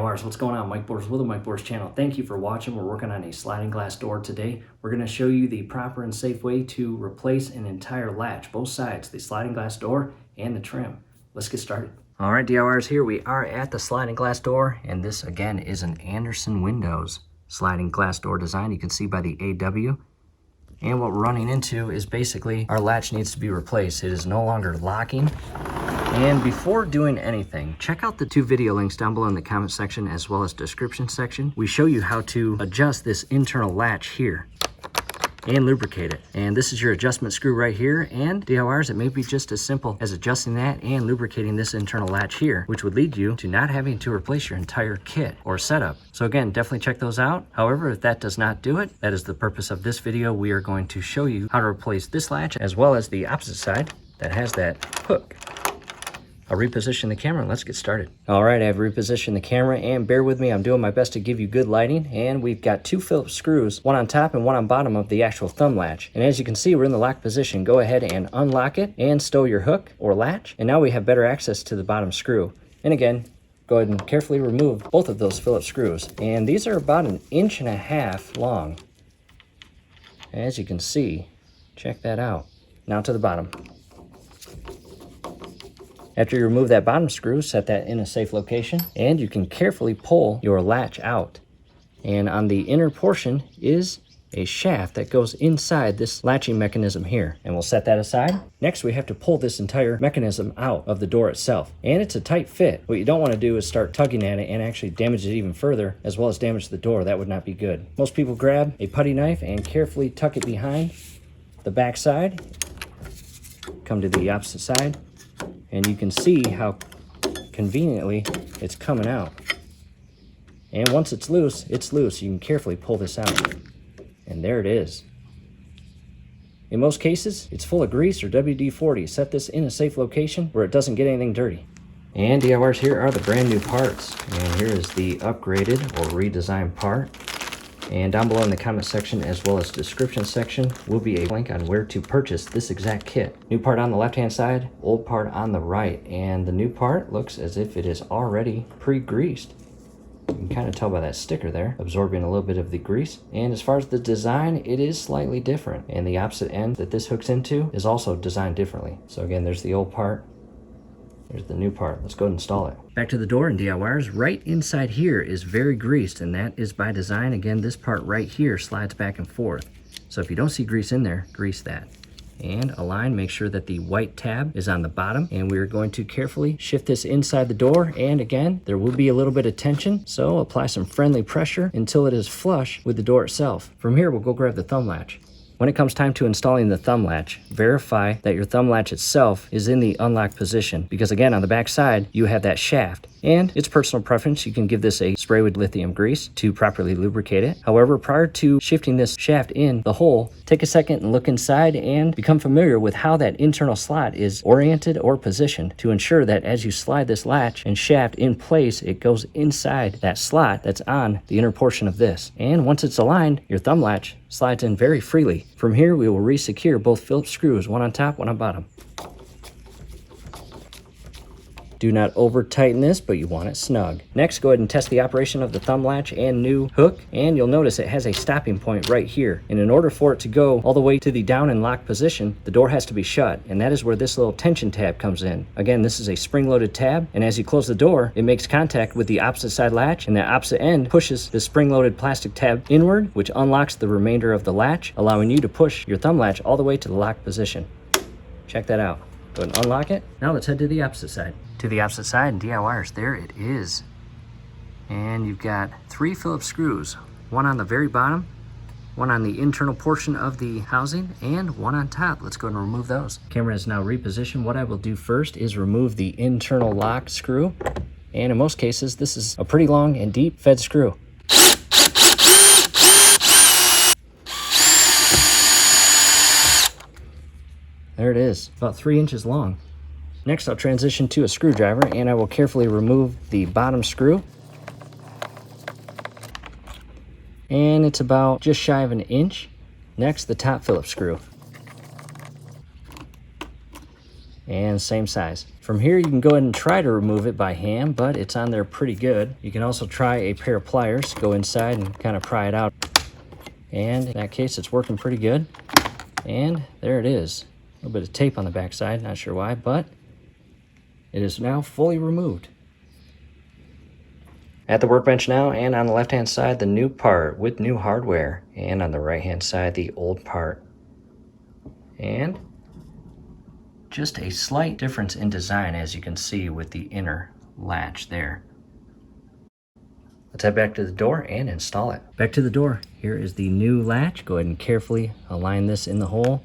DIYers, what's going on? Mike Boers with the Mike Boers channel. Thank you for watching. We're working on a sliding glass door today. We're going to show you the proper and safe way to replace an entire latch, both sides, the sliding glass door and the trim. Let's get started. All right, DIYers, here we are at the sliding glass door, and this again is an Anderson Windows sliding glass door design. You can see by the AW. And what we're running into is basically our latch needs to be replaced. It is no longer locking. And before doing anything, check out the two video links down below in the comment section as well as description section. We show you how to adjust this internal latch here and lubricate it. And this is your adjustment screw right here. And DIYers, it may be just as simple as adjusting that and lubricating this internal latch here, which would lead you to not having to replace your entire kit or setup. So again, definitely check those out. However, if that does not do it, that is the purpose of this video. We are going to show you how to replace this latch as well as the opposite side that has that hook. I'll reposition the camera and let's get started. All right, I've repositioned the camera and bear with me, I'm doing my best to give you good lighting. And we've got two Phillips screws, one on top and one on bottom of the actual thumb latch. And as you can see, we're in the lock position. Go ahead and unlock it and stow your hook or latch. And now we have better access to the bottom screw. And again, go ahead and carefully remove both of those Phillips screws. And these are about 1.5 inches long. As you can see, check that out. Now to the bottom. After you remove that bottom screw, set that in a safe location, and you can carefully pull your latch out. And on the inner portion is a shaft that goes inside this latching mechanism here, and we'll set that aside. Next, we have to pull this entire mechanism out of the door itself, and it's a tight fit. What you don't want to do is start tugging at it and actually damage it even further, as well as damage the door. That would not be good. Most people grab a putty knife and carefully tuck it behind the back side. Come to the opposite side. And you can see how conveniently it's coming out. And once it's loose, it's loose. You can carefully pull this out. And there it is. In most cases, it's full of grease or WD-40. Set this in a safe location where it doesn't get anything dirty. And DIYers, here are the brand new parts. And here is the upgraded or redesigned part. And down below in the comment section as well as description section will be a link on where to purchase this exact kit. New part on the left hand side, old part on the right, and the new part looks as if it is already pre-greased. You can kind of tell by that sticker there, absorbing a little bit of the grease. And as far as the design, it is slightly different, and the opposite end that this hooks into is also designed differently. So again, there's the old part. There's the new part. Let's go and install it. Back to the door and DIYers. Right inside here is very greased, and that is by design. Again, this part right here slides back and forth. So if you don't see grease in there, grease that. And align, make sure that the white tab is on the bottom, and we are going to carefully shift this inside the door. And again, there will be a little bit of tension, so apply some friendly pressure until it is flush with the door itself. From here, we'll go grab the thumb latch. When it comes time to installing the thumb latch, verify that your thumb latch itself is in the unlocked position, because again, on the back side, you have that shaft. And it's personal preference, you can give this a spray with lithium grease to properly lubricate it. However, prior to shifting this shaft in the hole, take a second and look inside and become familiar with how that internal slot is oriented or positioned to ensure that as you slide this latch and shaft in place, it goes inside that slot that's on the inner portion of this. And once it's aligned, your thumb latch slides in very freely. From here, we will re-secure both Phillips screws, one on top, one on bottom. Do not over tighten this, but you want it snug. Next, go ahead and test the operation of the thumb latch and new hook, and you'll notice it has a stopping point right here. And in order for it to go all the way to the down and lock position, the door has to be shut, and that is where this little tension tab comes in. Again, this is a spring-loaded tab, and as you close the door, it makes contact with the opposite side latch, and the opposite end pushes the spring-loaded plastic tab inward, which unlocks the remainder of the latch, allowing you to push your thumb latch all the way to the lock position. Check that out. Go ahead and unlock it. Now let's head to the opposite side. To the opposite side, and DIYers, there it is. And you've got 3 Phillips screws, one on the very bottom, one on the internal portion of the housing, and one on top. Let's go ahead and remove those. Camera is now repositioned. What I will do first is remove the internal lock screw. And in most cases, this is a pretty long and deep fed screw. There it is, about 3 inches long. Next, I'll transition to a screwdriver, and I will carefully remove the bottom screw. And it's about just shy of 1 inch. Next, the top Phillips screw. and same size. From here, you can go ahead and try to remove it by hand, but it's on there pretty good. You can also try a pair of pliers, go inside and kind of pry it out. And in that case, it's working pretty good. And there it is. A little bit of tape on the back side, not sure why, but it is now fully removed. At the workbench now, and on the left-hand side, the new part with new hardware. And on the right-hand side, the old part. And just a slight difference in design, as you can see with the inner latch there. Let's head back to the door and install it. Back to the door. Here is the new latch. Go ahead and carefully align this in the hole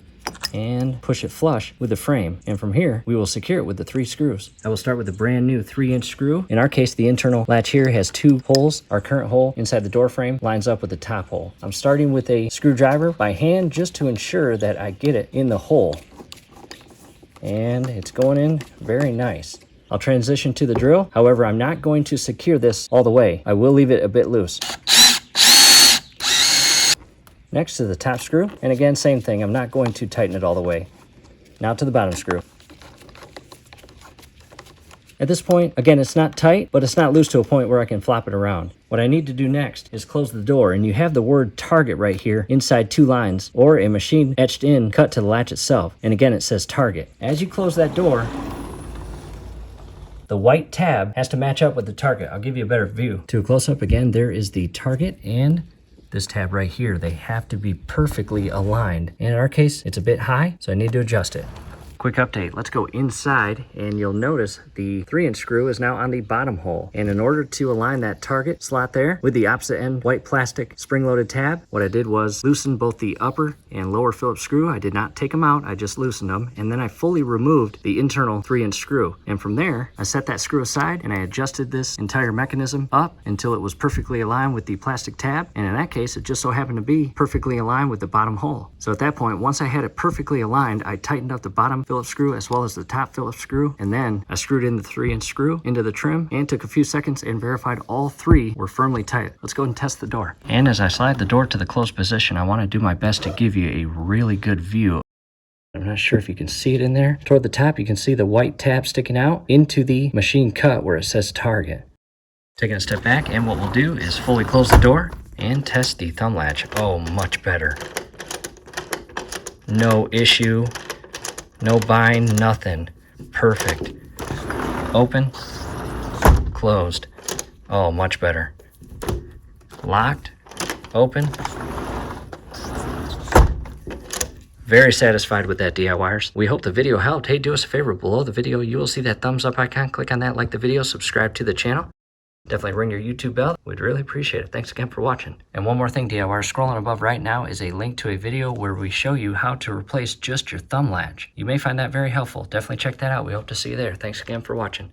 and push it flush with the frame. And from here, we will secure it with the 3 screws. I will start with the brand new 3-inch screw. In our case, the internal latch here has 2 holes. Our current hole inside the door frame lines up with the top hole. I'm starting with a screwdriver by hand just to ensure that I get it in the hole. And it's going in very nice. I'll transition to the drill. However, I'm not going to secure this all the way. I will leave it a bit loose. Next to the top screw, and again, same thing. I'm not going to tighten it all the way. Now to the bottom screw. At this point, again, it's not tight, but it's not loose to a point where I can flop it around. What I need to do next is close the door, and you have the word target right here inside 2 lines, or a machine etched in cut to the latch itself. And again, it says target. As you close that door, the white tab has to match up with the target. I'll give you a better view. To a close-up, again, there is the target and this tab right here. They have to be perfectly aligned. And in our case, it's a bit high, so I need to adjust it. Quick update, let's go inside, and you'll notice the 3-inch screw is now on the bottom hole. And in order to align that target slot there with the opposite end white plastic spring-loaded tab, what I did was loosen both the upper and lower Phillips screw. I did not take them out, I just loosened them, and then I fully removed the internal 3-inch screw. And from there, I set that screw aside and I adjusted this entire mechanism up until it was perfectly aligned with the plastic tab. And in that case, it just so happened to be perfectly aligned with the bottom hole. So at that point, once I had it perfectly aligned, I tightened up the bottom Phillips screw as well as the top Phillips screw, and then I screwed in the 3-inch screw into the trim and took a few seconds and verified all 3 were firmly tight. Let's go and test the door. And as I slide the door to the closed position, I want to do my best to give you a really good view. I'm not sure if you can see it in there. Toward the top, you can see the white tab sticking out into the machine cut where it says target. Taking a step back, and what we'll do is fully close the door and test the thumb latch. Oh, much better. No issue. No bind, nothing. Perfect. Open. Closed. Oh, much better. Locked. Open. Very satisfied with that, DIYers. We hope the video helped. Hey, do us a favor. Below the video, you will see that thumbs up icon. Click on that, like the video, subscribe to the channel. Definitely ring your YouTube bell. We'd really appreciate it. Thanks again for watching. And one more thing, DIYers, scrolling above right now is a link to a video where we show you how to replace just your thumb latch. You may find that very helpful. Definitely check that out. We hope to see you there. Thanks again for watching.